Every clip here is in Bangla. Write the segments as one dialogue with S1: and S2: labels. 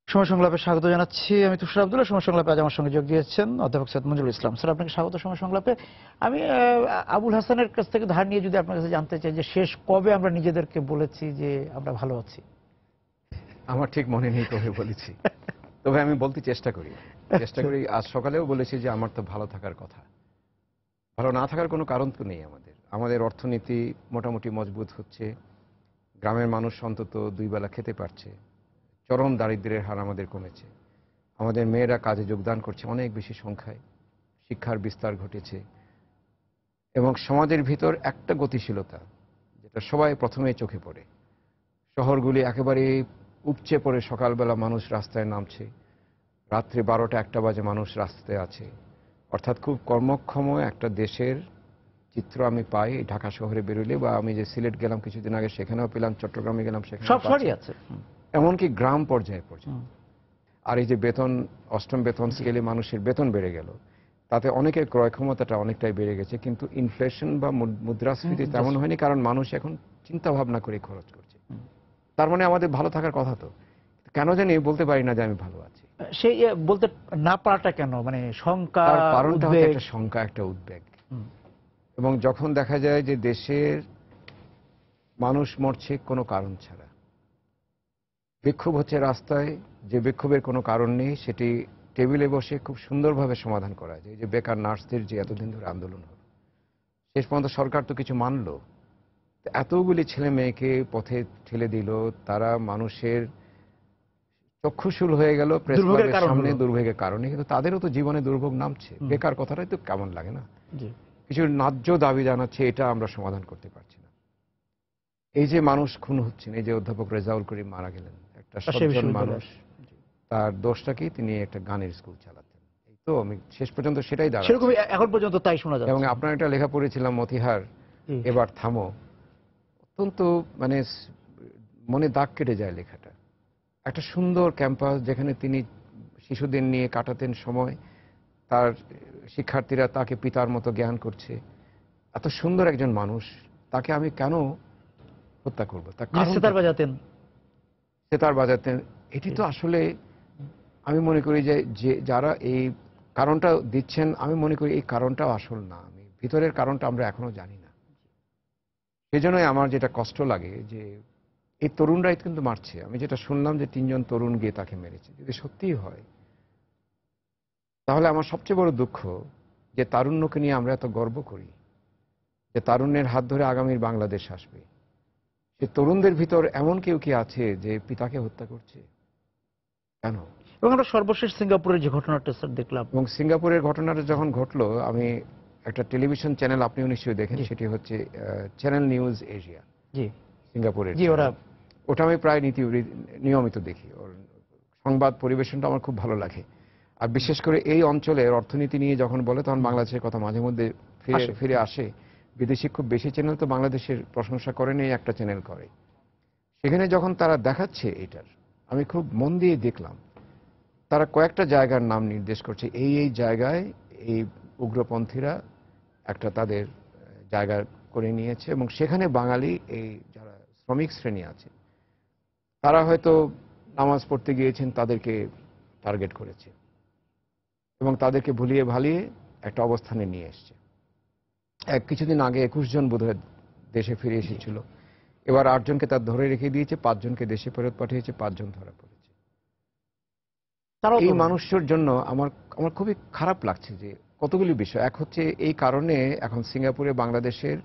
S1: সময় সংলাপে স্বাগত জানাচ্ছি। আমি তুষার আব্দুল্লাহ। সময় সংলাপে আজ আমার সঙ্গে যোগ দিয়েছেন অধ্যাপক সৈয়দ মঞ্জুরুল ইসলাম। স্যার, আপনাকে স্বাগত সময় সংলাপে। আমি আবুল হাসানের কাছ থেকে ধার নিয়ে যদি আপনার কাছে জানতে চাই যে শেষ কবে আমরা নিজেদেরকে বলেছি যে আমরা ভালো আছি?
S2: আমার ঠিক মনে নেই কবে বলেছি, তবে আমি বলতে চেষ্টা করি। আজ সকালেও বলেছি যে আমার তো ভালো থাকার কথা। ভালো না থাকার কোনো কারণ তো নেই। আমাদের অর্থনীতি মোটামুটি মজবুত হচ্ছে, গ্রামের মানুষ অন্তত দুই বেলা খেতে পারছে, চরম দারিদ্র্যের হার আমাদের কমেছে, আমাদের মেয়েরা কাজে যোগদান করছে অনেক বেশি সংখ্যায়, শিক্ষার বিস্তার ঘটেছে এবং সমাজের ভিতর একটা গতিশীলতা যেটা সবাই প্রথমেই চোখে পড়ে। শহরগুলি একেবারে উপচে পড়ে সকালবেলা মানুষ রাস্তায় নামছে, রাত্রি 12টা-1টা বাজে মানুষ রাস্তায় আছে। অর্থাৎ খুব কর্মক্ষম একটা দেশের চিত্র আমি পাই ঢাকা শহরে বেরোলে, বা আমি যে সিলেট গেলাম কিছুদিন আগে সেখানেও পেলাম, চট্টগ্রামে গেলাম সেখানে
S1: সব শহরই আছে,
S2: এমনকি গ্রাম পর্যায়ে পর্যন্ত। আর এই যে বেতন, অষ্টম বেতন স্কেলে মানুষের বেতন বেড়ে গেল, তাতে অনেকের ক্রয় ক্ষমতাটা অনেকটাই বেড়ে গেছে, কিন্তু ইনফ্লেশন বা মুদ্রাস্ফীতি তেমন হয়নি, কারণ মানুষ এখন চিন্তা ভাবনা করে খরচ করছে। তার মানে আমাদের ভালো থাকার কথা তো, কেন জানি বলতে পারি না যে আমি ভালো আছি।
S1: সেই বলতে না পারাটা কেন? মানে শঙ্কা,
S2: তার কারণটা হচ্ছে একটা শঙ্কা, একটা উদ্বেগ। এবং যখন দেখা যায় যে দেশের মানুষ মরছে কোনো কারণ ছাড়া, বিক্ষোভ হচ্ছে রাস্তায়, যে বিক্ষোভের কোনো কারণ নেই, সেটি টেবিলে বসে খুব সুন্দরভাবে সমাধান করা যায়। যে বেকার নার্সদের যে এতদিন ধরে আন্দোলন হলো, শেষ পর্যন্ত সরকার তো কিছু মানলো। এতগুলি ছেলে মেয়েকে পথে ঠেলে দিল, তারা মানুষের চক্ষুশূল হয়ে গেল প্রেস ক্লাবের সামনে দুর্ভোগের কারণে, কিন্তু তাদেরও তো জীবনে দুর্ভোগ নামছে। বেকার কথাটাই তো কেমন লাগে না? কিছু ন্যায্য দাবি জানাচ্ছে, এটা আমরা সমাধান করতে পারছি না। এই যে মানুষ খুন হচ্ছেন, এই যে অধ্যাপক রেজাউল করিম মারা গেলেন, একটা সজ্জন মানুষ, তার দোষটা কি? তিনি একটা গানের স্কুল চালাতেন। এই তো আমি শেষ পর্যন্ত সেটাই দাঁড়াচ্ছি,
S1: এখন পর্যন্ত তাই শোনা যাচ্ছে।
S2: এবং আপনার একটা লেখা পড়েছিলাম, মতিহার এবার থামো, অত্যন্ত মানে মনে দাগ কেটে যায় লেখাটা। একটা সুন্দর ক্যাম্পাস যেখানে তিনি শিশুদের নিয়ে কাটাতেন সময়, তার শিক্ষার্থীরা তাকে পিতার মতো জ্ঞান করছে। এত সুন্দর একজন মানুষ, তাকে আমি কেন হত্যা করবো? তার কারণ সেতার বাজাতেন। এটি তো আসলে আমি মনে করি যে যারা এই কারণটা দিচ্ছেন, আমি মনে করি এই কারণটাও আসল না। আমি ভিতরের কারণটা আমরা এখনো জানি না। সেজন্যই আমার যেটা কষ্ট লাগে যে এই তরুণরাই কিন্তু মারছে। আমি যেটা শুনলাম যে 3জন তরুণ গিয়ে তাকে মেরেছে, যদি সত্যিই হয় তাহলে আমার সবচেয়ে বড় দুঃখ যে তারুণ্যকে নিয়ে আমরা এত গর্ব করি, যে তারুণ্যের হাত ধরে আগামীর বাংলাদেশ আসবে। সে তরুণদের ভিতর এমন কেউ কি আছে যে পিতাকে হত্যা করছে? কেন?
S1: এবং আমরা সর্বশেষ সিঙ্গাপুরের যে ঘটনাটা স্যার দেখলাম,
S2: এবং সিঙ্গাপুরের ঘটনাটা যখন ঘটলো, আমি একটা টেলিভিশন চ্যানেল, আপনিও নিশ্চয়ই দেখেন, সেটি হচ্ছে চ্যানেল নিউজ এশিয়া, সিঙ্গাপুরের। ওটা আমি প্রায় নিয়মিত দেখি। ওর সংবাদ পরিবেশনটা আমার খুব ভালো লাগে। আর বিশেষ করে এই অঞ্চলের অর্থনীতি নিয়ে যখন বলে, তখন বাংলাদেশের কথা মাঝে মধ্যে ফিরে আসে। বিদেশি খুব বেশি চ্যানেল তো বাংলাদেশের প্রশংসা করেন, এই একটা চ্যানেল করে। সেখানে যখন তারা দেখাচ্ছে এটার, আমি খুব মন দিয়ে দেখলাম। তারা কয়েকটা জায়গার নাম নির্দেশ করছে, এই এই জায়গায় এই উগ্রপন্থীরা একটা তাদের জায়গা করে নিয়েছে, এবং সেখানে বাঙালি এই যারা শ্রমিক শ্রেণী আছে, তারা হয়তো নামাজ পড়তে গিয়েছেন, তাদেরকে টার্গেট করেছে এবং তাদেরকে ভুলিয়ে ভালিয়ে একটা অবস্থানে নিয়ে এসছে। কিছুদিন আগে 21 জন বোধহয় দেশে ফিরে এসেছিল, এবার 8 জনকে তার ধরে রেখে দিয়েছে, 5 জনকে দেশে ফেরত পাঠিয়েছে, 5 জন ধরা পড়েছে। এই মানুষের জন্য আমার খুবই খারাপ লাগছে যে কতগুলি বিষয়। এক হচ্ছে এই কারণে এখন সিঙ্গাপুরে বাংলাদেশের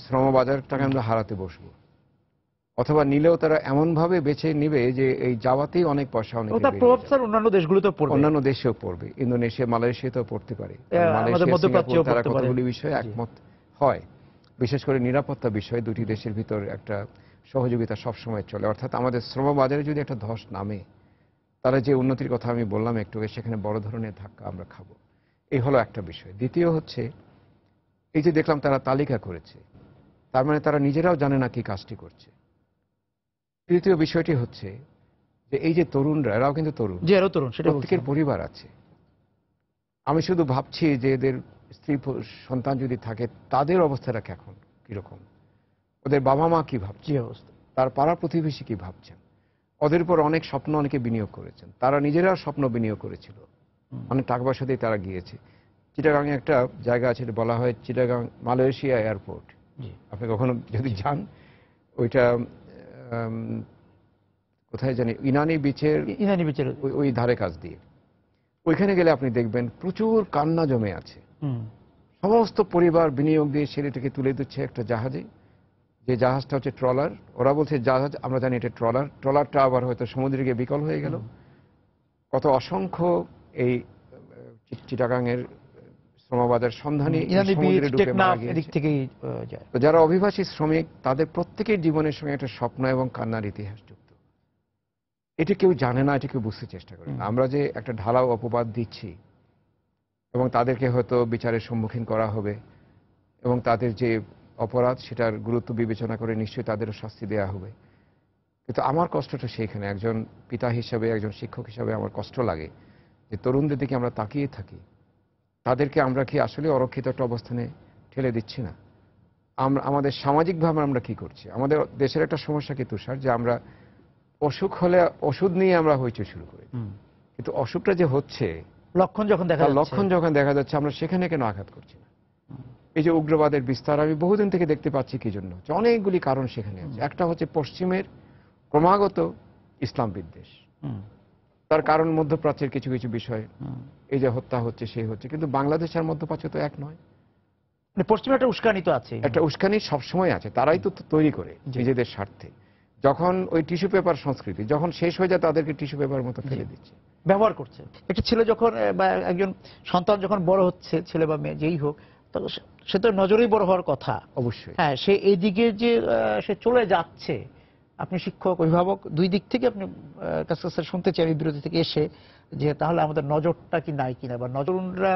S2: শ্রমবাজারটাকে আমরা হারাতে বসবো, অথবা নিলেও তারা এমন ভাবে বেছে নিবে যে এই যাওয়াতেই অনেক পয়সা, অন্যান্য দেশেও পড়বে, ইন্দোনেশিয়া, মালয়েশিয়াতেও পড়তে পারে। মালয়েশিয়া, সিঙ্গাপুর, তারা কতগুলি বিষয়ে একমত হয়, বিশেষ করে নিরাপত্তা বিষয়ে দুটি দেশের ভিতর একটা সহযোগিতা সবসময় চলে। অর্থাৎ আমাদের শ্রমবাজারে যদি একটা ধস নামে, তারা যে উন্নতির কথা আমি বললাম একটু, সেখানে বড় ধরনের ধাক্কা আমরা খাবো। এই হলো একটা বিষয়। দ্বিতীয় হচ্ছে, এই যে দেখলাম তারা তালিকা করেছে, তার মানে তারা নিজেরাও জানে না কি কাজটি করছে। তৃতীয় বিষয়টি হচ্ছে যে এই যে তরুণরা, এরাও কিন্তু তরুণ, প্রত্যেকের পরিবার আছে। আমি শুধু ভাবছি যে এদের স্ত্রী সন্তান যদি থাকে, তাদের অবস্থাটা এখন কিরকম, ওদের বাবা মা কি ভাবছে, তার পাড়া প্রতিবেশী কি ভাবছেন। ওদের উপর অনেক স্বপ্ন অনেকে বিনিয়োগ করেছেন, তারা নিজেরাও স্বপ্ন বিনিয়োগ করেছিল, অনেক টাকা পয়সা দিয়ে তারা গিয়েছে। চিটাগাংয়ে একটা জায়গা আছে, বলা হয় চিটাগাং মালয়েশিয়া এয়ারপোর্ট। আপনি কখনো যদি যান, ওইটা কোথায় জানি ইনানি বিচের ওই ধারে কাছ দিয়ে, ওইখানে গেলে আপনি দেখবেন প্রচুর কান্না জমে আছে। সমস্ত পরিবার বিনিয়োগ দিয়ে ছেলেটিকে তুলে দিচ্ছে একটা জাহাজে, যে জাহাজটা হচ্ছে ট্রলার। ওরা বলছে জাহাজ, আমরা জানি এটা ট্রলার। ট্রলারটা আবার হয়তো সমুদ্রে গিয়ে বিকল হয়ে গেল। কত অসংখ্য এই চিটাগাংয়ের শ্রমবাজার সন্ধানী সমুদ্রে ঢুকে মারা গিয়েছে। তো যারা অভিবাসী শ্রমিক, তাদের প্রত্যেকের জীবনের সঙ্গে একটা স্বপ্ন এবং কান্নার ইতিহাস যুক্ত। এটা কেউ জানে না, এটা কেউ বুঝতে চেষ্টা করে না। আমরা যে একটা ঢালাও অপবাদ দিচ্ছি এবং তাদেরকে হয়তো বিচারের সম্মুখীন করা হবে এবং তাদের যে অপরাধ সেটার গুরুত্ব বিবেচনা করে নিশ্চয়ই তাদেরও শাস্তি দেওয়া হবে, কিন্তু আমার কষ্টটা সেইখানে। একজন পিতা হিসাবে, একজন শিক্ষক হিসাবে আমার কষ্ট লাগে যে তরুণদের দিকে আমরা তাকিয়ে থাকি, তাদেরকে আমরা কি আসলে অরক্ষিত একটা অবস্থানে ঠেলে দিচ্ছি না? আমাদের সামাজিকভাবে আমরা কি করছি? আমাদের দেশের একটা সমস্যা কি তুষার, যে আমরা অসুখ হলে ওষুধ নিয়ে আমরা হইচই শুরু করি, কিন্তু অসুখটা যে হচ্ছে লক্ষণ যখন দেখা যাচ্ছে আমরা সেখানে কেন আঘাত করছি না? এই যে উগ্রবাদের বিস্তার আমি বহুদিন থেকে দেখতে পাচ্ছি, কি জন্য হচ্ছে? অনেকগুলি কারণ সেখানে আছে। একটা হচ্ছে পশ্চিমের ক্রমাগত ইসলাম বিদ্বেষ, তার কারণ মধ্যপ্রাচ্যের কিছু কিছু বিষয়, এই যে হত্যা হচ্ছে, সেই হচ্ছে, কিন্তু বাংলাদেশের মধ্যপ্রাচ্য তো এক নয়।
S1: পশ্চিমে একটা উস্কানি তো আছে,
S2: একটা উস্কানি সবসময় আছে। তারাই তো তৈরি করে নিজেদের স্বার্থে। যখন ওই টিস্যু পেপার সংস্কৃতি যখন শেষ হয়ে যায়, তাদেরকে টিস্যু পেপার মতো ফেলে দিচ্ছে,
S1: ব্যবহার করছে। একটা ছেলে যখন বা একজন সন্তান যখন বড় হচ্ছে, ছেলে বা মেয়ে যেই হোক, সে তো নজরেই বড় হওয়ার কথা অবশ্যই। হ্যাঁ, সে এইদিকে যে সে চলে যাচ্ছে, আপনি শিক্ষক অভিভাবক দুই দিক থেকে আপনি কাছে শুনতে চাই বিরতি থেকে এসে, যে তাহলে আমাদের নজরটা কি নাই কিনা, বা নজররা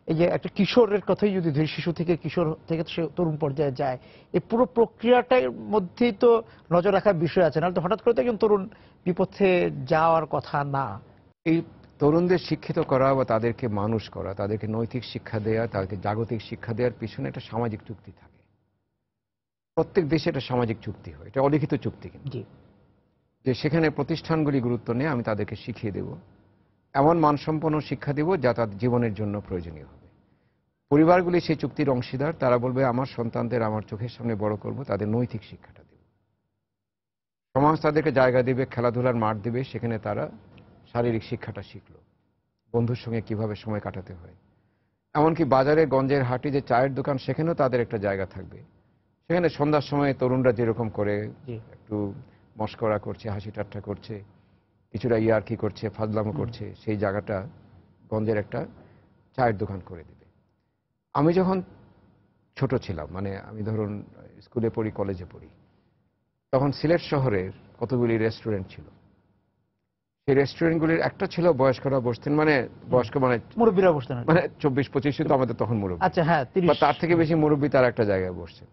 S1: এই যে একটা কিশোরের কথাই যদি ধরি, শিশু থেকে কিশোর থেকে সে তরুণ পর্যায়ে যায়, এই পুরো প্রক্রিয়াটার মধ্যেই তো নজর রাখার বিষয় আছে, না তো হঠাৎ করে তো একজন তরুণ বিপথে যাওয়ার কথা না।
S2: এই তরুণদের শিক্ষিত করা বা তাদেরকে মানুষ করা, তাদেরকে নৈতিক শিক্ষা দেওয়া, তাদেরকে জাগতিক শিক্ষা দেওয়ার পিছনে একটা সামাজিক চুক্তি থাকে। প্রত্যেক দেশে একটা সামাজিক চুক্তি হয়, এটা অলিখিত চুক্তি, কিন্তু যে সেখানে প্রতিষ্ঠানগুলি গুরুত্ব নেই, আমি তাদেরকে শিখিয়ে দেব, এমন মানসম্পন্ন শিক্ষা দেব যা তাদের জীবনের জন্য প্রয়োজনীয় হবে। পরিবারগুলি সেই চুক্তির অংশীদার। তারা বলবে আমার সন্তানদের আমার চোখের সামনে বড় করব, তাদের নৈতিক শিক্ষাটা দেব। সমাজ তাদেরকে জায়গা দেবে, খেলাধুলার মাঠ দেবে, সেখানে তারা শারীরিক শিক্ষাটা শিখলো, বন্ধুর সঙ্গে কিভাবে সময় কাটাতে হয়। এমনকি বাজারে গঞ্জের হাটে যে চায়ের দোকান, সেখানেও তাদের একটা জায়গা থাকবে। সেখানে সন্ধ্যার সময় তরুণরা যেরকম করে একটু মশকরা করছে, হাসি ঠাট্টা করছে, কিছুটা ইয়ার্কি করছে, ফাজলামো করছে, সেই জায়গাটা গঞ্জের একটা চায়ের দোকান করে দেবে। আমি যখন ছোট ছিলাম, মানে আমি ধরুন স্কুলে পড়ি, কলেজে পড়ি, তখন সিলেট শহরের কতগুলি রেস্টুরেন্ট ছিল। সেই রেস্টুরেন্টগুলির একটা ছিল বয়স্করা বসতেন, মানে বয়স্ক মানে
S1: মুরব্বীরা বসতেন,
S2: মানে 24-25 তো আমাদের তখন মুরব্বী।
S1: আচ্ছা, হ্যাঁ,
S2: বা তার থেকে বেশি মুরব্বী তার একটা জায়গায় বসছে।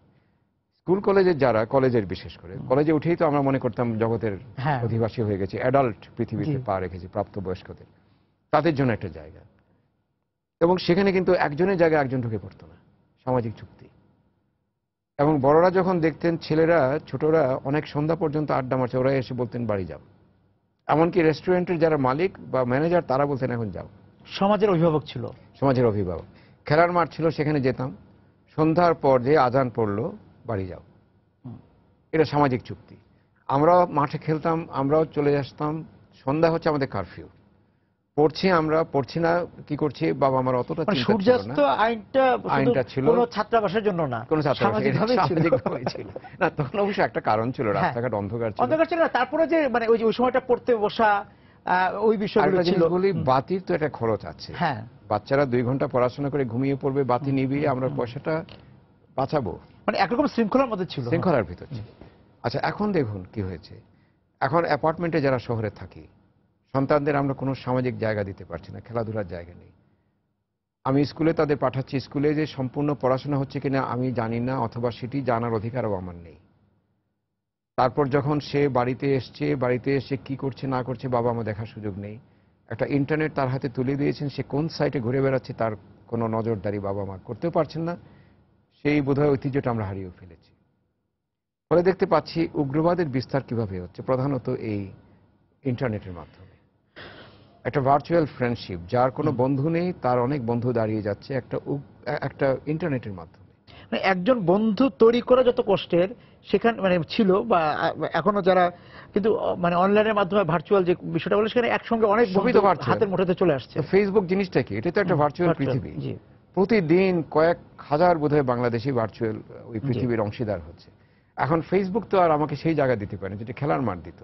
S2: স্কুল কলেজের যারা, কলেজের বিশেষ করে, কলেজে উঠেই তো আমরা মনে করতাম জগতের অধিবাসী হয়ে গেছি, অ্যাডাল্ট পৃথিবীতে পা রেখেছি, প্রাপ্তবয়স্কদের, তাদের জন্য একটা জায়গা। এবং সেখানে কিন্তু একজনের জায়গায় একজন ঢুকে পড়তো না, সামাজিক চুক্তি। এবং বড়রা যখন দেখতেন ছেলেরা, ছোটরা অনেক সন্ধ্যা পর্যন্ত আড্ডা মারছে, ওরা এসে বলতেন বাড়ি যাও। এমনকি রেস্টুরেন্টের যারা মালিক বা ম্যানেজার, তারা বলতেন এখন যাও।
S1: সমাজের অভিভাবক ছিল,
S2: সমাজের অভিভাবক। খেলার মাঠ ছিল, সেখানে যেতাম, সন্ধ্যার পর যে আজান পড়লো বাড়ি যাও। এটা সামাজিক চুক্তি। আমরাও মাঠে খেলতাম, আমরাও চলে আসতাম, সন্ধ্যা হচ্ছে আমাদের কারফিউ। পড়ছি, আমরা পড়ছি না, কি করছি বাবা আমার অতটা চিন্তা ছিল না।
S1: সূর্যাস্ত আইনটা ছিল কোনো ছাত্রাবাসের জন্য না,
S2: কোনো সামাজিকভাবে ছিল না। তখন অবশ্য একটা কারণ ছিল, রাস্তাঘাট অন্ধকার
S1: ছিল না। তারপরে যে মানে ওই সময়টা পড়তে বসা, ওই বিষয়গুলো ছিল।
S2: বাতির তো একটা খরচ আছে। হ্যাঁ, বাচ্চারা 2 ঘন্টা পড়াশোনা করে ঘুমিয়ে পড়বে, বাতি নিভিয়ে আমরা পয়সাটা বাঁচাবো,
S1: মানে একরকম শৃঙ্খলার মধ্যে ছিল,
S2: শৃঙ্খলার ভিতর ছিল। আচ্ছা, এখন দেখুন কি হয়েছে। এখন অ্যাপার্টমেন্টে যারা শহরে থাকি, সন্তানদের আমরা কোনো সামাজিক জায়গা দিতে পারছি না, খেলাধুলার জায়গা নেই। আমি স্কুলে তাদের পাঠাচ্ছি, স্কুলে যে সম্পূর্ণ পড়াশোনা হচ্ছে কিনা আমি জানি না, অথবা সেটি জানার অধিকারও আমার নেই। তারপর যখন সে বাড়িতে এসছে, বাড়িতে এসে কি করছে না করছে বাবা আমার দেখার সুযোগ নেই। একটা ইন্টারনেট তার হাতে তুলে দিয়েছেন, সে কোন সাইটে ঘুরে বেড়াচ্ছে তার কোনো নজরদারি বাবা মা করতেও পারছেন না। সেই বোধহয় ঐতিহ্যটা আমরা হারিয়ে ফেলেছি। ফলে দেখতে পাচ্ছি উগ্রবাদের বিস্তার কিভাবে হচ্ছে, প্রধানত এই ইন্টারনেটের মাধ্যমে। একটা ভার্চুয়াল ফ্রেন্ডশিপ, যার কোনো বন্ধু নেই তার অনেক বন্ধু দাঁড়িয়ে যাচ্ছে একটা ইন্টারনেটের মাধ্যমে।
S1: মানে একজন বন্ধু তৈরি করা যত কষ্টের সেখানে মানে ছিল বা এখনো যারা কিন্তু মানে অনলাইনের মাধ্যমে ভার্চুয়াল যে বিষয়টা বলে সেখানে একসঙ্গে অনেক বন্ধু হাতের মুঠোতে চলে আসছে।
S2: ফেসবুক জিনিসটা কি? এটা তো একটা ভার্চুয়াল পৃথিবী। প্রতিদিন কয়েক হাজার বোধহয় বাংলাদেশি ভার্চুয়াল ওই পৃথিবীর অংশীদার হচ্ছে। এখন ফেসবুক তো আর আমাকে সেই জায়গা দিতে পারে যেটা খেলার মাঠ দিত,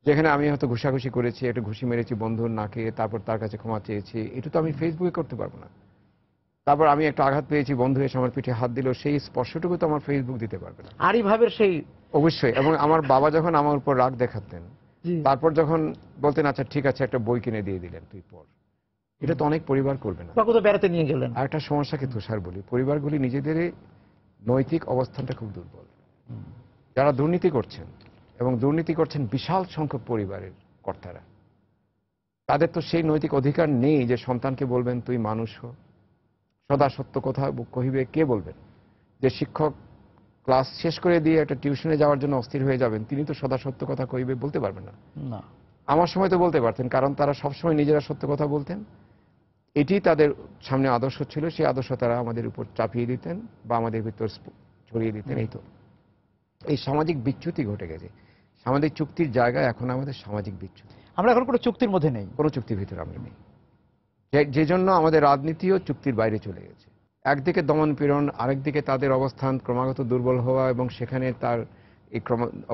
S2: যেখানে আমি হয়তো ঘুষাঘুষি করেছি, একটা ঘুষি মেরেছি বন্ধুর নাকে, তারপর তার কাছে ক্ষমা চেয়েছি, এটা তো আমি ফেসবুকে করতে পারবো না। তারপর আমি একটা আঘাত পেয়েছি, বন্ধু এসে আমার পিঠে হাত দিল, সেই স্পর্শটুকু তো আমার ফেসবুক দিতে পারবে না।
S1: আর এইভাবে সেই
S2: অবশ্যই। এবং আমার বাবা যখন আমার উপর রাগ দেখাতেন, তারপর যখন বলতেন আচ্ছা ঠিক আছে একটা বই কিনে দিয়ে দিলেন তুই পড়, এটা তো অনেক পরিবার করবে না।
S1: তো বেড়াতে নিয়ে গেলেন।
S2: আর একটা সমস্যাকে তুষার বলি, পরিবারগুলি নিজেদের নৈতিক অবস্থানটা খুব দুর্বল। যারা দুর্নীতি করছেন এবং দুর্নীতি করছেন বিশাল সংখ্যক পরিবারের কর্তারা, তাদের তো সেই নৈতিক অধিকার নেই যে সন্তানকে বলবেন তুই মানুষ হ, সদা সত্য কথা কহিবে, কে বলবেন? যে শিক্ষক ক্লাস শেষ করে দিয়ে একটা টিউশনে যাওয়ার জন্য অস্থির হয়ে যাবেন, তিনি তো সদা সত্য কথা কহিবে বলতে পারবেন না। আমার সময় তো বলতে পারতেন, কারণ তারা সবসময় নিজেরা সত্য কথা বলতেন, এটি তাদের সামনে আদর্শ ছিল, সেই আদর্শ তারা আমাদের উপর চাপিয়ে দিতেন বা আমাদের ভিতর ছড়িয়ে দিতেন। এই তো এই সামাজিক বিচ্যুতি ঘটে গেছে। সামাজিক চুক্তির জায়গায় এখন আমাদের সামাজিক বিচ্যুতি।
S1: আমরা এখন কোনো চুক্তির মধ্যে নেই,
S2: কোনো চুক্তির ভিতরে আমরা নেই, যে জন্য আমাদের রাজনীতিও চুক্তির বাইরে চলে গেছে। একদিকে দমন পীড়ন, আরেকদিকে তাদের অবস্থান ক্রমাগত দুর্বল হওয়া এবং সেখানে তার এই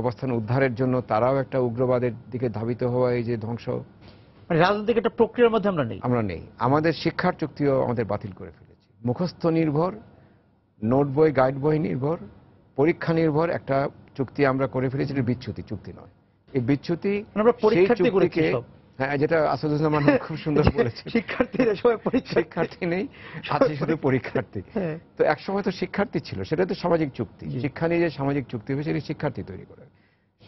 S2: অবস্থান উদ্ধারের জন্য তারাও একটা উগ্রবাদের দিকে ধাবিত হওয়া, এই যে ধ্বংস,
S1: মানে রাজনৈতিক একটা প্রক্রিয়ার মধ্যে আমরা নেই।
S2: আমাদের শিক্ষার চুক্তিও আমাদের বাতিল করে ফেলেছি। মুখস্থ নির্ভর, নোট বই গাইড বই নির্ভর, পরীক্ষা নির্ভর একটা চুক্তি আমরা করে ফেলেছি। এটা বিচ্যুতি, চুক্তি নয়। এই বিচ্যুতি হ্যাঁ, যেটা আসাদুজ্জামান খুব সুন্দর বলেছে, শিক্ষার্থী নেই, আছে শুধু পরীক্ষার্থী। তো একসময় তো শিক্ষার্থী ছিল, সেটা তো সামাজিক চুক্তি। শিক্ষা নিয়ে যে সামাজিক চুক্তি হয়েছে সেটা শিক্ষার্থী তৈরি করে।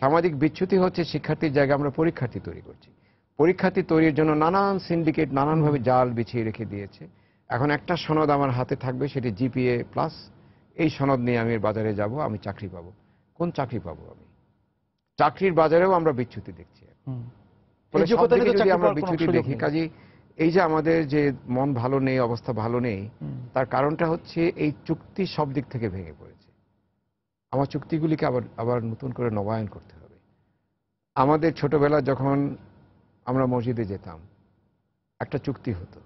S2: সামাজিক বিচ্যুতি হচ্ছে শিক্ষার্থীর জায়গায় আমরা পরীক্ষার্থী তৈরি করছি। পরীক্ষার্থী তৈরির জন্য নানান সিন্ডিকেট নানানভাবে জাল বিছিয়ে রেখে দিয়েছে। এখন একটা সনদ আমার হাতে থাকবে, সেটি জিপিএ প্লাস, এই সনদ নিয়ে আমি বাজারে যাব, আমি চাকরি পাবো। কোন চাকরি পাবো আমি? চাকরির বাজারেও আমরা বিচ্যুতি দেখছি। যদি আমরা বিচ্যুতি দেখি, কাজে এই যে আমাদের যে মন ভালো নেই, অবস্থা ভালো নেই, তার কারণটা হচ্ছে এই চুক্তি সব দিক থেকে ভেঙে পড়েছে। আমার চুক্তিগুলিকে আবার নতুন করে নবায়ন করতে হবে। আমাদের ছোটবেলা যখন আমরা মসজিদে যেতাম, একটা চুক্তি হতো,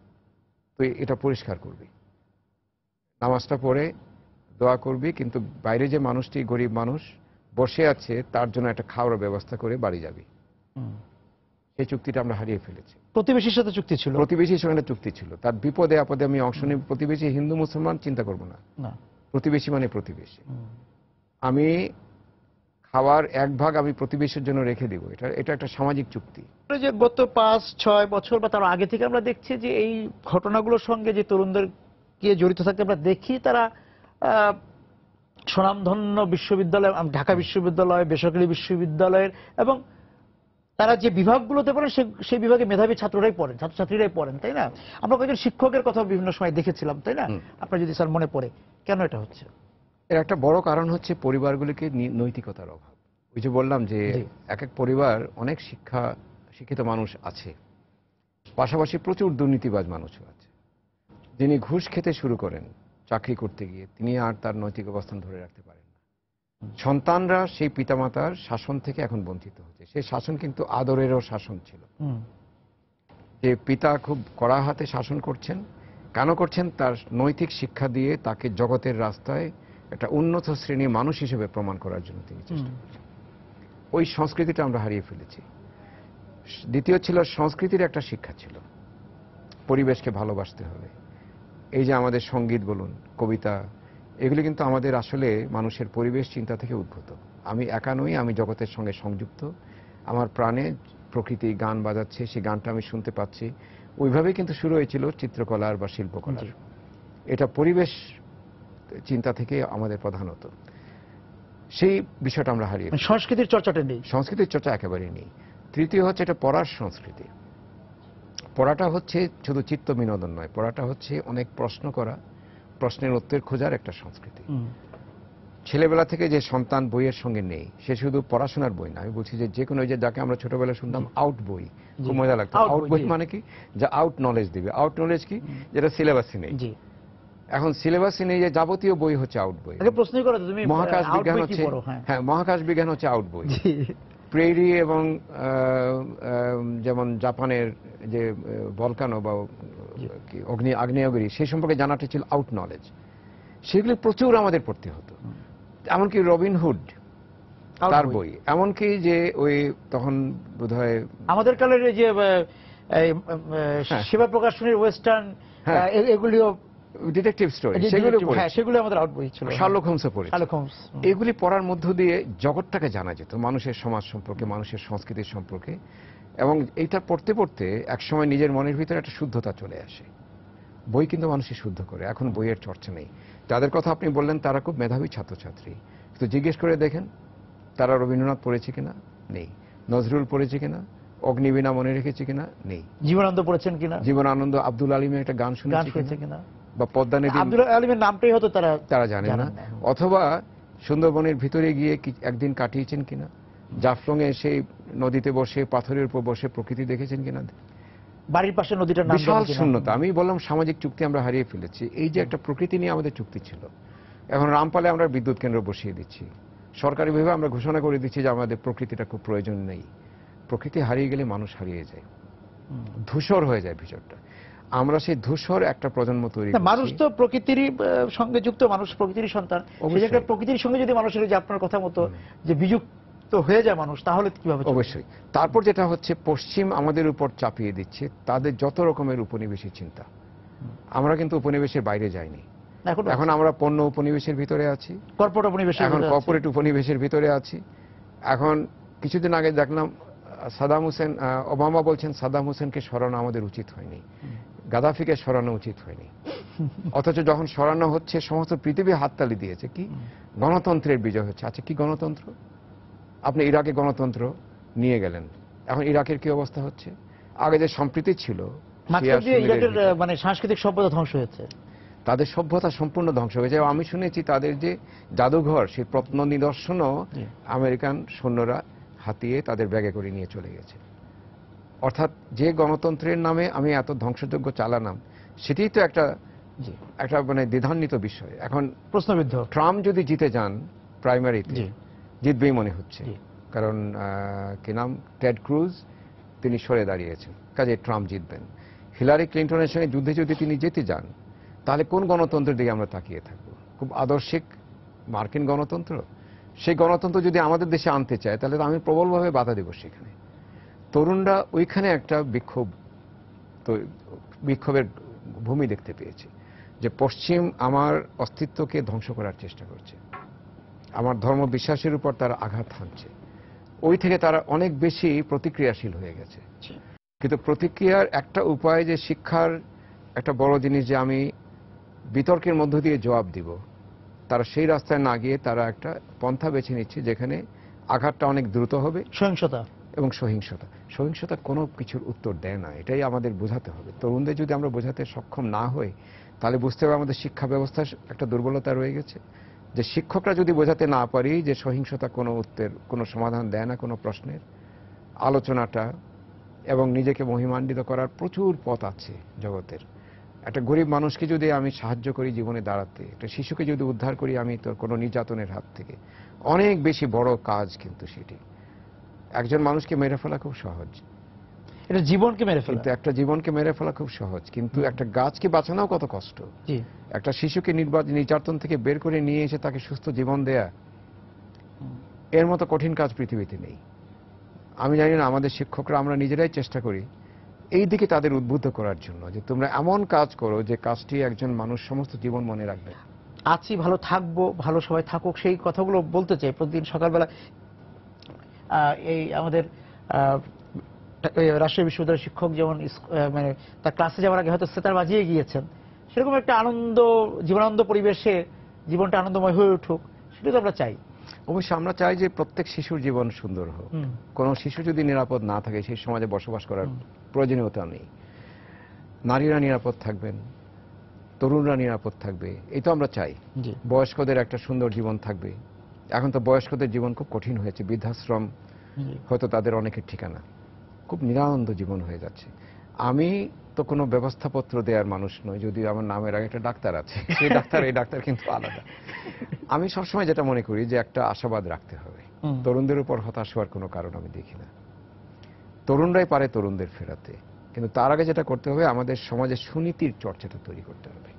S2: তুই এটা পরিষ্কার করবি, নামাজটা পড়ে দোয়া করবি, কিন্তু বাইরে যে মানুষটি গরিব মানুষ বসে আছে তার জন্য একটা খাওয়ার ব্যবস্থা করে বাড়ি যাবি। এই চুক্তিটা আমরা হারিয়ে ফেলেছি।
S1: প্রতিবেশীর সাথে চুক্তি ছিল,
S2: প্রতিবেশীর সঙ্গে চুক্তি ছিল, তার বিপদে আপদে আমি অংশ নিই। প্রতিবেশী হিন্দু মুসলমান চিন্তা করবো না, প্রতিবেশী মানে প্রতিবেশী। আমি খাওয়ার এক ভাগ আমি প্রতিবেশীর জন্য রেখে দিব, এটা একটা সামাজিক চুক্তি।
S1: যে গত 5-6 বছর বা তার আগে থেকে আমরা দেখছি যে এই ঘটনাগুলোর সঙ্গে যে তরুণদেরকে জড়িত থাকতে আমরা দেখি, তারা স্বনামধন্য বিশ্ববিদ্যালয়, ঢাকা বিশ্ববিদ্যালয়, বেসরকারি বিশ্ববিদ্যালয়ের, এবং তারা যে বিভাগগুলোতে পড়েন সেই বিভাগে মেধাবী ছাত্ররাই পড়েন, ছাত্রছাত্রীরাই পড়েন, তাই না? আমরা কয়েকজন শিক্ষকের কথা বিভিন্ন সময় দেখেছিলাম, তাই না? আপনার যদি স্যার মনে পড়ে, কেন এটা হচ্ছে?
S2: এর একটা বড় কারণ হচ্ছে পরিবারগুলিকে নৈতিকতার অভাব। ওই যে বললাম যে এক এক পরিবার অনেক শিক্ষিত মানুষ আছে, পাশাপাশি প্রচুর দুর্নীতিবাজ মানুষও আছে। যিনি ঘুষ খেতে শুরু করেন চাকরি করতে গিয়ে, তিনি আর তার নৈতিক অবস্থান ধরে রাখতে পারেন না। সন্তানরা সেই পিতামাতার শাসন থেকে এখন বঞ্চিত হচ্ছে। সেই শাসন কিন্তু আদরেরও শাসন ছিল, যে পিতা খুব কড়া হাতে শাসন করছেন। কেন করছেন? তার নৈতিক শিক্ষা দিয়ে তাকে জগতের রাস্তায় একটা উন্নত শ্রেণীর মানুষ হিসেবে প্রমাণ করার জন্য তিনি চেষ্টা করছেন। ওই সংস্কৃতিটা আমরা হারিয়ে ফেলেছি। দ্বিতীয় ছিল, সংস্কৃতির একটা শিক্ষা ছিল, পরিবেশকে ভালোবাসতে হবে। এই যে আমাদের সঙ্গীত বলুন, কবিতা, এগুলি কিন্তু আমাদের আসলে মানুষের পরিবেশ চিন্তা থেকে উদ্ভূত। আমি একা নই, আমি জগতের সঙ্গে সংযুক্ত, আমার প্রাণে প্রকৃতি গান বাজাচ্ছে, সেই গানটা আমি শুনতে পাচ্ছি। ওইভাবেই কিন্তু শুরু হয়েছিল চিত্রকলার বা শিল্পকলার। এটা পরিবেশ চিন্তা থেকে আমাদের প্রধানত, সেই বিষয়টা আমরা হারিয়ে,
S1: সংস্কৃতির চর্চাটা নেই,
S2: সংস্কৃতির চর্চা একেবারেই নেই। তৃতীয় হচ্ছে এটা পড়ার সংস্কৃতি। পড়াটা হচ্ছে শুধু চিত্ত বিনোদন নয়, পড়াটা হচ্ছে অনেক প্রশ্ন করা, প্রশ্নের উত্তর খোঁজার একটা সংস্কৃতি। ছেলেবেলা থেকে যে সন্তান বইয়ের সঙ্গে নেই, সে শুধু পড়াশোনার বই না, আমি বলছি যে কোনো যে যাকে আমরা ছোটবেলায় শুনতাম আউট বই, খুব মজা লাগতো। আউট বই মানে কি? যা আউট নলেজ দিবে। আউট নলেজ কি? যেটা সিলেবাসে নেই। এখন সিলেবাসে নেই যে যাবতীয় বই হচ্ছে আউট বই।
S1: প্রশ্নই করো তুমি,
S2: মহাকাশ বিজ্ঞান হচ্ছে, হ্যাঁ মহাকাশ বিজ্ঞান হচ্ছে আউট বই। প্রেরি এবং যেমন জাপানের যে ভলকানো বা আগ্নেয়গিরি, সেই সম্পর্কে জানাটা ছিল আউট নলেজ। সেগুলি প্রচুর আমাদের পড়তে হতো। এমনকি রবিন হুড তার বই, এমনকি যে ওই তখন বোধহয়
S1: আমাদের কালের যে শিবা প্রকাশনীর ওয়েস্টার্ন, এগুলিও
S2: ডিটেকটিভ স্টোরি,
S1: সেগুলো আমাদের আউট বই ছিল।
S2: শার্লক হোমস পড়ে, এগুলি পড়ার মধ্য দিয়ে জগৎটাকে জানা যেত, মানুষের সমাজ সম্পর্কে, মানুষের সংস্কৃতির সম্পর্কে। এবং এইটা পড়তে পড়তে একসময় নিজের মনের ভিতরে একটা শুদ্ধতা চলে আসে। বই কিন্তু মানুষই শুদ্ধ করে। এখন বইয়ের চর্চা নেই। যাদের কথা আপনি বললেন তারা খুব মেধাবী ছাত্রছাত্রী, তো জিজ্ঞেস করে দেখেন তারা রবীন্দ্রনাথ পড়েছে কিনা, নেই। নজরুল পড়েছে কিনা, অগ্নিবীণা মনে রেখেছে কিনা, নেই।
S1: জীবনানন্দ পড়েছেন কিনা,
S2: জীবনানন্দ, আব্দুল আলিমের একটা গান শুনেছে কিনা, বা পদ্মা নদী,
S1: আব্দুল আলিমের নামটাই হয়তো তারা
S2: জানে না। অথবা সুন্দরবনের ভিতরে গিয়ে একদিন কাটিয়েছেন কিনা, জাফলংয়ে সেই নদীতে বসে, পাথরের উপর বসে প্রকৃতি দেখেছেন কিনা।
S1: বাড়ির পাশে নদীটার নাম
S2: বিশাল শূন্যতা। আমি বললাম সামাজিক চুক্তি আমরা হারিয়ে ফেলেছি। এই যে একটা প্রকৃতি নিয়ে আমাদের চুক্তি ছিল, এখন রামপালে আমরা বিদ্যুৎ কেন্দ্র বসিয়ে দিচ্ছি, সরকারিভাবে আমরা ঘোষণা করে দিচ্ছি যে আমাদের প্রকৃতিটা খুব প্রয়োজন নেই। প্রকৃতি হারিয়ে গেলে মানুষ হারিয়ে যায়, ধূসর হয়ে যায় ভিতরটা। আমরা সেই ধূসর একটা প্রজন্ম তৈরি করছি।
S1: মানুষ তো প্রকৃতিরই সঙ্গে যুক্ত, মানুষ প্রকৃতিরই সন্তান। প্রকৃতির সঙ্গে যদি মানুষের যে আপনার কথা মতো যে বিযুক্ত হয়ে যায় মানুষ, তাহলে কিভাবে?
S2: অবশ্যই। তারপর যেটা হচ্ছে, পশ্চিম আমাদের উপর চাপিয়ে দিচ্ছে তাদের যত রকমের উপনিবেশী চিন্তা। আমরা কিন্তু উপনিবেশের বাইরে যাইনি। এখন আমরা পণ্য উপনিবেশের ভিতরে আছি,
S1: কর্পোরেট উপনিবেশের,
S2: এখন কর্পোরেট উপনিবেশের ভিতরে আছি। এখন কিছুদিন আগে দেখলাম সাদাম হোসেন, ওবামা বলছেন সাদাম হোসেনকে সরানো আমাদের উচিত হয়নি, গাদ্দাফিকে সরানো উচিত হয়নি। অথচ যখন সরানো হচ্ছে সমস্ত পৃথিবী হাততালি দিয়েছে। কি গণতন্ত্রের বিজয় হচ্ছে। আচ্ছা, কি গণতন্ত্র? আপনি ইরাকে গণতন্ত্র নিয়ে গেলেন, এখন ইরাকের কি অবস্থা হচ্ছে? আগে যে সম্প্রীতি ছিল,
S1: মানে সাংস্কৃতিক সভ্যতা ধ্বংস হয়েছে,
S2: তাদের সভ্যতা সম্পূর্ণ ধ্বংস হয়েছে। আমি শুনেছি তাদের যে জাদুঘর, সেই প্রত্ন নিদর্শনও আমেরিকান সৈন্যরা হাতিয়ে তাদের ব্যাগে করে নিয়ে চলে গেছে। অর্থাৎ যে গণতন্ত্রের নামে আমি এত ধ্বংসযজ্ঞ চালালাম, সেটাই তো একটা মানে দ্বিধান্বিত বিষয়। এখন
S1: প্রশ্নবিদ্ধ।
S2: ট্রাম্প যদি জিতে যান প্রাইমারিতে, জিতবেই মনে হচ্ছে, কারণ কি নাম, টেড ক্রুজ, তিনি সরে দাঁড়িয়েছেন, কাজে ট্রাম্প জিতবেন। হিলারি ক্লিন্টনের সঙ্গে যুদ্ধে যদি তিনি জিতে যান, তাহলে কোন গণতন্ত্রের দিকে আমরা তাকিয়ে থাকবো? খুব আদর্শিক মার্কিন গণতন্ত্র। সেই গণতন্ত্র যদি আমাদের দেশে আনতে চায়, তাহলে আমি প্রবলভাবে বাধা দেব সেখানে। তরুণরা ওইখানে একটা বিক্ষোভের ভূমি দেখতে পেয়েছে, যে পশ্চিম আমার অস্তিত্বকে ধ্বংস করার চেষ্টা করছে, আমার ধর্ম বিশ্বাসের উপর তারা আঘাত হানছে। ওই থেকে তারা অনেক বেশি প্রতিক্রিয়াশীল হয়ে গেছে। কিন্তু প্রতিক্রিয়ার একটা উপায়, যে শিক্ষার একটা বড় জিনিস, যে আমি বিতর্কের মধ্য দিয়ে জবাব দিব, তারা সেই রাস্তায় না গিয়ে তারা একটা পন্থা বেছে নিচ্ছে যেখানে আঘাতটা অনেক দ্রুত হবে।
S1: সহিংসতা এবং
S2: সহিংসতা কোনো কিছুর উত্তর দেয় না, এটাই আমাদের বোঝাতে হবে। তরুণদের যদি আমরা বোঝাতে সক্ষম না হই, তাহলে বুঝতে হবে আমাদের শিক্ষা ব্যবস্থার একটা দুর্বলতা রয়ে গেছে। যে শিক্ষকরা যদি বোঝাতে না পারি যে সহিংসতা কোনো উত্তর, কোনো সমাধান দেয় না কোনো প্রশ্নের, আলোচনাটা এবং নিজেকে মহিমান্বিত করার প্রচুর পথ আছে জগতের। একটা গরিব মানুষকে যদি আমি সাহায্য করি জীবনে দাঁড়াতে, একটা শিশুকে যদি উদ্ধার করি আমি তো কোনো নির্যাতনের হাত থেকে, অনেক বেশি বড় কাজ কিন্তু সেটি। একজন মানুষকে মেরে ফেলা খুব সহজ,
S1: এটা জীবনকে মেরে ফেলা,
S2: কিন্তু একটা জীবনকে মেরে ফেলা খুব সহজ, কিন্তু একটা গাছকে বাঁচানোও কত কষ্ট। একটা শিশুকে নির্যাতন থেকে বের করে নিয়ে এসে তাকে সুস্থ জীবন দেয়া, এর মতো কঠিন কাজ পৃথিবীতে নেই। আমি জানি না আমাদের শিক্ষকরা আমরা নিজেরাই চেষ্টা করি এই দিকে তাদের উদ্বুদ্ধ করার জন্য, যে তোমরা এমন কাজ করো যে কাজটি একজন মানুষ সমস্ত জীবন মনে রাখবে।
S1: আছি, ভালো থাকবো, ভালো সবাই থাকুক, সেই কথাগুলো বলতে চাই। প্রতিদিন সকালবেলা এই আমাদের রাজশাহী বিশ্ববিদ্যালয়ের শিক্ষক যেমন মানে তার ক্লাসে যাওয়ার আগে হয়তো সেতার বাজিয়ে গিয়েছেন, সেরকম একটা আনন্দ, জীবনানন্দ পরিবেশে জীবনটা আনন্দময় হয়ে উঠুক, সেটা তো আমরা চাই।
S2: অবশ্যই আমরা চাই যে প্রত্যেক শিশুর জীবন সুন্দর হোক। কোনো শিশু যদি নিরাপদ না থাকে, সেই সমাজে বসবাস করার প্রয়োজনীয়তা নেই। নারীরা নিরাপদ থাকবেন, তরুণরা নিরাপদ থাকবে, এই তো আমরা চাই। বয়স্কদের একটা সুন্দর জীবন থাকবে। এখন তো বয়স্কদের জীবন খুব কঠিন হয়েছে, বৃদ্ধাশ্রম হয়তো তাদের অনেকের ঠিকানা, খুব নিরানন্দ জীবন হয়ে যাচ্ছে। আমি তো কোনো ব্যবস্থাপত্র দেওয়ার মানুষ নই, যদিও আমার নামের আগে একটা ডাক্তার আছে, সেই ডাক্তার এই ডাক্তার কিন্তু আলাদা। আমি সবসময় যেটা মনে করি যে একটা আশাবাদ রাখতে হবে, তরুণদের উপর হতাশ হওয়ার কোনো কারণ আমি দেখি না। তরুণরাই পারে তরুণদের ফেরাতে, কিন্তু তার আগে যেটা করতে হবে আমাদের সমাজে সুনীতির চর্চাটা তৈরি করতে হবে।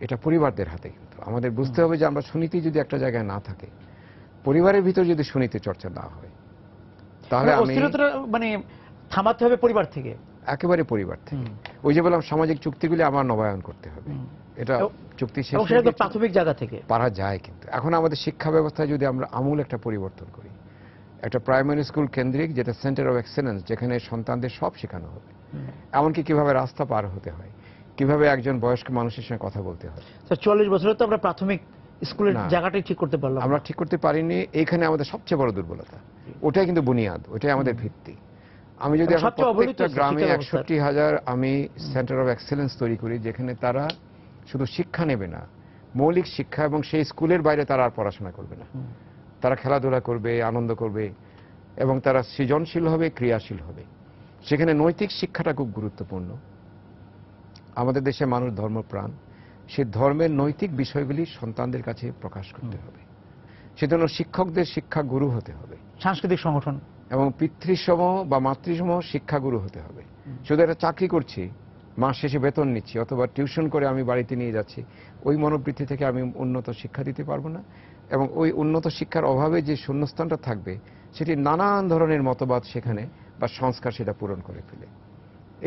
S2: এটা পরিবারদের হাতে, কিন্তু আমাদের বুঝতে হবে যে আমরা সুনীতি যদি একটা জায়গায় না থাকে, পরিবারের ভিতর যদি সুনীতি চর্চা না হয়, তাহলে
S1: মানে থামাতে হবে পরিবার থেকে,
S2: একেবারে পরিবার থেকে। ওই যে বললাম সামাজিক চুক্তিগুলি আমার নবায়ন করতে হবে, এটা চুক্তি শেষ
S1: প্রাথমিক জায়গা থেকে
S2: পারা যায়। কিন্তু এখন আমাদের শিক্ষা ব্যবস্থায় যদি আমরা আমূল একটা পরিবর্তন করি, একটা প্রাইমারি স্কুল কেন্দ্রিক, যেটা সেন্টার অফ এক্সেলেন্স, যেখানে সন্তানদের সব শেখানো হবে, এমনকি কিভাবে রাস্তা পার হতে হয়, কিভাবে একজন বয়স্ক মানুষের সঙ্গে কথা বলতে হয়।
S1: 40 বছরে তো আমরা প্রাথমিক স্কুলের জায়গাটাই ঠিক করতে পারলাম,
S2: আমরা ঠিক করতে পারিনি। এইখানে আমাদের সবচেয়ে বড় দুর্বলতা, ওটাই কিন্তু বুনিয়াদ, ওটাই আমাদের ভিত্তি। আমি যদি প্রত্যেকটা গ্রামে 61,000 আমি সেন্টার অফ এক্সেলেন্স তৈরি করি, যেখানে তারা শুধু শিক্ষা নেবে না, মৌলিক শিক্ষা, এবং সেই স্কুলের বাইরে তারা আর পড়াশোনা করবে না, তারা খেলাধুলা করবে, আনন্দ করবে, এবং তারা সৃজনশীল হবে, ক্রিয়াশীল হবে। সেখানে নৈতিক শিক্ষাটা খুব গুরুত্বপূর্ণ। আমাদের দেশে মানুষ ধর্মপ্রাণ, সেই ধর্মের নৈতিক বিষয়গুলি সন্তানদের কাছে প্রকাশ করতে হবে। সেজন্য শিক্ষকদের শিক্ষা গুরু হতে হবে,
S1: সাংস্কৃতিক সংগঠন
S2: এবং পিতৃসম বা মাতৃসম শিক্ষাগুরু হতে হবে। শুধু একটা চাকরি করছি, মাস শেষে বেতন নিচ্ছি, অথবা টিউশন করে আমি বাড়িতে নিয়ে যাচ্ছি, ওই মনোবৃত্তি থেকে আমি উন্নত শিক্ষা দিতে পারবো না। এবং ওই উন্নত শিক্ষার অভাবে যে শূন্যস্থানটা থাকবে, সেটি নানান ধরনের মতবাদ সেখানে বা সংস্কার সেটা পূরণ করে ফেলে।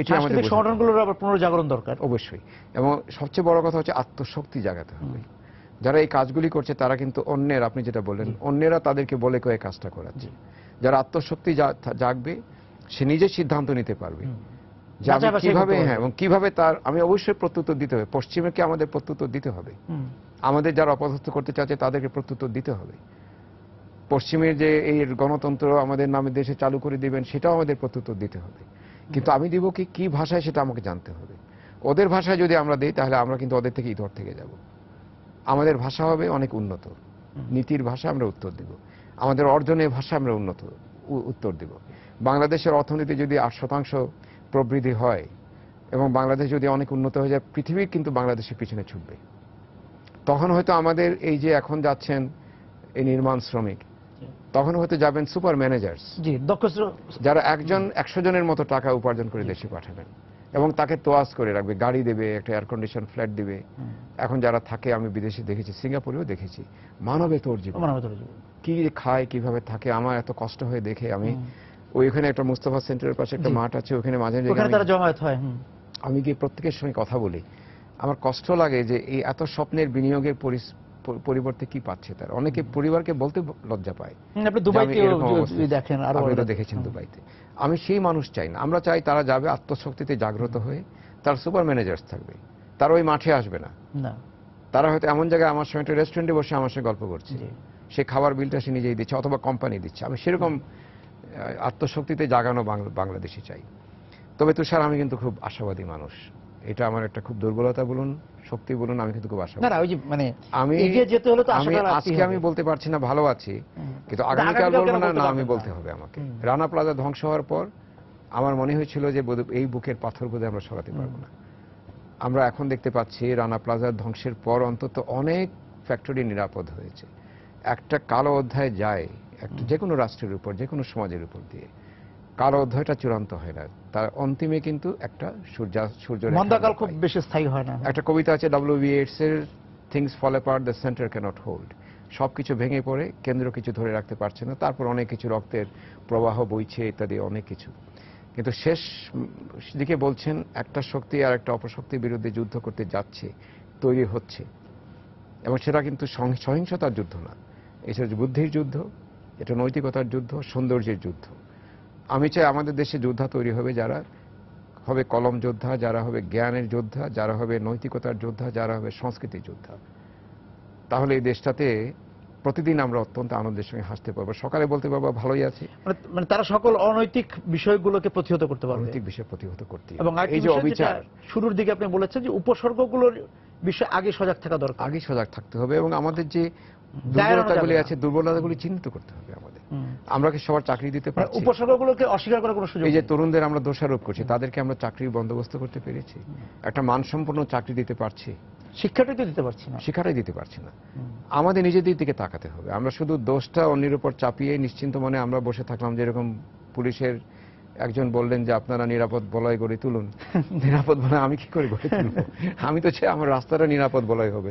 S2: এটি আমাদের
S1: সংগঠনগুলোর আবার পুনর্জাগরণ দরকার
S2: অবশ্যই। এবং সবচেয়ে বড় কথা হচ্ছে আত্মশক্তি জাগাতে হবে। যারা এই কাজগুলি করছে তারা কিন্তু অন্যের, আপনি যেটা বললেন, অন্যেরা তাদেরকে বলে কয়ে কাজটা করাচ্ছে। যারা আত্মশক্তি জাগবে, সে নিজে সিদ্ধান্ত নিতে পারবে যে আমি কিভাবে, এবং কিভাবে তার, আমি অবশ্যই প্রত্যুত্তর দিতে হবে। পশ্চিমকে আমাদের প্রত্যুত্তর দিতে হবে, আমাদের যারা অপদস্থ করতে চাচ্ছে তাদেরকে প্রত্যুত্তর দিতে হবে। পশ্চিমের যে এই গণতন্ত্র আমাদের নামে দেশে চালু করে দিবেন, সেটাও আমাদের প্রত্যুত্তর দিতে হবে। কিন্তু আমি দিব কি ভাষায়, সেটা আমাকে জানতে হবে। ওদের ভাষায় যদি আমরা দিই, তাহলে আমরা কিন্তু ওদের থেকে ইতর থেকে যাব। আমাদের ভাষা হবে অনেক উন্নত, নীতির ভাষা আমরা উত্তর দিব, আমাদের অর্জনের ভাষা আমরা উত্তর দিব। বাংলাদেশের অর্থনীতি যদি 8% প্রবৃদ্ধি হয়, এবং বাংলাদেশ যদি অনেক উন্নত হয়ে যায়, পৃথিবী কিন্তু বাংলাদেশের পিছনে ছুটবে। তখন হয়তো আমাদের এই যে এখন যাচ্ছেন এই নির্মাণ শ্রমিক, তখন হয়তো যাবেন সুপার ম্যানেজার্স, যারা 100 জনের মতো টাকা উপার্জন করে দেশে পাঠাবেন, এবং তাকে তোয়াজ করে রাখবে, গাড়ি দেবে, একটা এয়ার কন্ডিশন ফ্ল্যাট দিবে। এখন যারা থাকে, আমি বিদেশে দেখেছি, সিঙ্গাপুরেও দেখেছি, মানবেতর জীবন, কি খায়, কিভাবে থাকে, আমার এত কষ্ট হয়ে দেখে। আমি ওইখানে একটা মুস্তাফা সেন্টারের পাশে একটা মাঠ আছে, ওখানে মাঝে মাঝে জমায়েত হয়, আমি গিয়ে প্রত্যেকের সঙ্গে কথা বলি। আমার কষ্ট লাগে যে এই এত স্বপ্নের বিনিয়োগের পরিবর্তে কি পাচ্ছে তারা। অনেকে পরিবারকে বলতে লজ্জা পায়। দেখেছেন দুবাইতে। আমি সেই মানুষ চাই না। আমরা চাই তারা যাবে আত্মশক্তিতে জাগ্রত হয়ে, তার সুপার ম্যানেজার্স থাকবে, তারা ওই মাঠে আসবে না। তারা হয়তো এমন জায়গায় আমার সঙ্গে একটা রেস্টুরেন্টে বসে আমার সঙ্গে গল্প করছে, সে খাবার বিলটা সে নিজেই দিচ্ছে, অথবা কোম্পানি দিচ্ছে। আমি সেরকম আত্মশক্তিতে জাগানো বাংলাদেশি চাই। তবে তুষার, আমি কিন্তু খুব আশাবাদী মানুষ। এটা আমার একটা খুব দুর্বলতা বলুন, শক্তি বলুন, আমি কিন্তু খুব আশাবাদী। আজকে আমি বলতে পারছি না ভালো আছি, কিন্তু আগামীকাল বলবো না, আমি বলতে হবে আমাকে। রানা প্লাজা ধ্বংস হওয়ার পর আমার মনে হয়েছিল যে এই বুকের পাথর বোধহয় আমরা সরাতে পারবো না। আমরা এখন দেখতে পাচ্ছি রানা প্লাজার ধ্বংসের পর অন্তত অনেক ফ্যাক্টরি নিরাপদ হয়েছে। একটা কালো অধ্যায় যায় একটা যে কোনো রাষ্ট্রের উপর, যে কোনো সমাজের উপর দিয়ে, কালো অধ্যায়টা চূড়ান্ত হয় না, তার অন্তিমে কিন্তু একটা সূর্য মন্দাকাল খুব বেশি স্থায়ী হয় না। একটা কবিতা আছে W.B. Yeats'ের, things fall apart, the centre cannot hold. সবকিছু ভেঙে পড়ে, কেন্দ্র কিছু ধরে রাখতে পারছে না, তারপর অনেক কিছু রক্তের প্রবাহ বইছে ইত্যাদি অনেক কিছু। কিন্তু শেষ দিকে বলছেন একটা শক্তি আর একটা অপশক্তির বিরুদ্ধে যুদ্ধ করতে যাচ্ছে, তৈরি হচ্ছে, এবং সেটা কিন্তু সহিংসতার যুদ্ধ না, এটা বুদ্ধির যুদ্ধ, এটা নৈতিকতার যুদ্ধ, সৌন্দর্যের যুদ্ধ। আমি চাই আমাদের দেশে যোদ্ধা তৈরি হবে, যারা হবে কলম যোদ্ধা, যারা হবে জ্ঞানের যোদ্ধা, যারা হবে নৈতিকতার যোদ্ধা, যারা হবে সংস্কৃতির যোদ্ধা। তাহলে এই দেশটাতে প্রতিদিন আমরা অত্যন্ত আনন্দের সঙ্গে হাসতে পারবো, সকালে বলতে পারবো ভালোই আছি।
S1: মানে তারা সকল অনৈতিক বিষয়গুলোকে প্রতিহত করতে পারবে,
S2: অনৈতিক বিষয় প্রতিহত করতে।
S1: এবং এই যে অবিচার শুরুর দিকে আপনি বলেছেন যে উপসর্গগুলোর বিষয়ে আগে সজাগ থাকা দরকার,
S2: আগে সজাগ থাকতে হবে, এবং আমাদের যে দুর্বলতাগুলি আছে দুর্বলতাগুলি চিহ্নিত করতে হবে আমাদের। আমরা কি সবার চাকরি দিতে পারছি?
S1: উপসর্গগুলোকে অস্বীকার করার কোনো সুযোগ
S2: এই যে তরুণদের আমরা দোষারোপ করছি, তাদেরকে আমরা চাকরির বন্দোবস্ত করতে পেরেছি? একটা মানসম্পন্ন চাকরি দিতে পারছি?
S1: শিক্ষাটাই তো দিতে পারছি না,
S2: শিক্ষাটাই দিতে পারছি না। আমাদের নিজেদের দিকে তাকাতে হবে। আমরা শুধু দোষটা অন্যের উপর চাপিয়ে নিশ্চিন্ত মনে আমরা বসে থাকলাম, যেরকম পুলিশের একজন বললেন যে আপনারা নিরাপদ বলয় গড়ে তুলুন। নিরাপদ বলয় আমি কি করে গড়ে তুলব? আমি তো চাই আমার রাস্তাটা নিরাপদ বলয় হবে,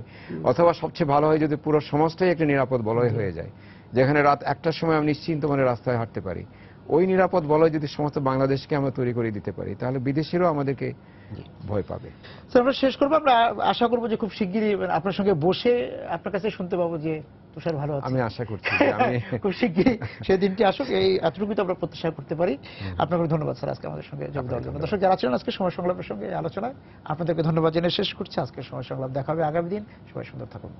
S2: অথবা সবচেয়ে ভালো হয় যদি পুরো সমাজটাই একটা নিরাপদ বলয় হয়ে যায়, যেখানে রাত 1টার সময় আমি নিশ্চিন্ত মনে রাস্তায় হাঁটতে পারি। ওই নিরাপদ বলয় যদি সমস্ত বাংলাদেশকে আমরা তৈরি করে দিতে পারি, তাহলে বিদেশিরাও আমাদেরকে ভয় পাবে।
S1: স্যার আমরা শেষ করবো, আমরা আশা করবো যে খুব শিগগিরই আপনার সঙ্গে বসে আপনার কাছে শুনতে পাবো যে তুষার ভালো আছে।
S2: আমি আশা করছি যে আমি
S1: খুব শিগগিরই সেই দিনটি আসুক, এই এতটুকুই তো আমরা প্রত্যাশা করতে পারি। আপনাকে ধন্যবাদ স্যার আজকে আমাদের সঙ্গে যোগ দেওয়ার জন্য। দর্শক যারা ছিলেন আজকে সময় সংলাপের সঙ্গে আলোচনায়, আপনাদেরকে ধন্যবাদ জানিয়ে শেষ করছি আজকের সময় সংলাপ। দেখা হবে আগামী দিন। সবাই সুন্দর থাকুন।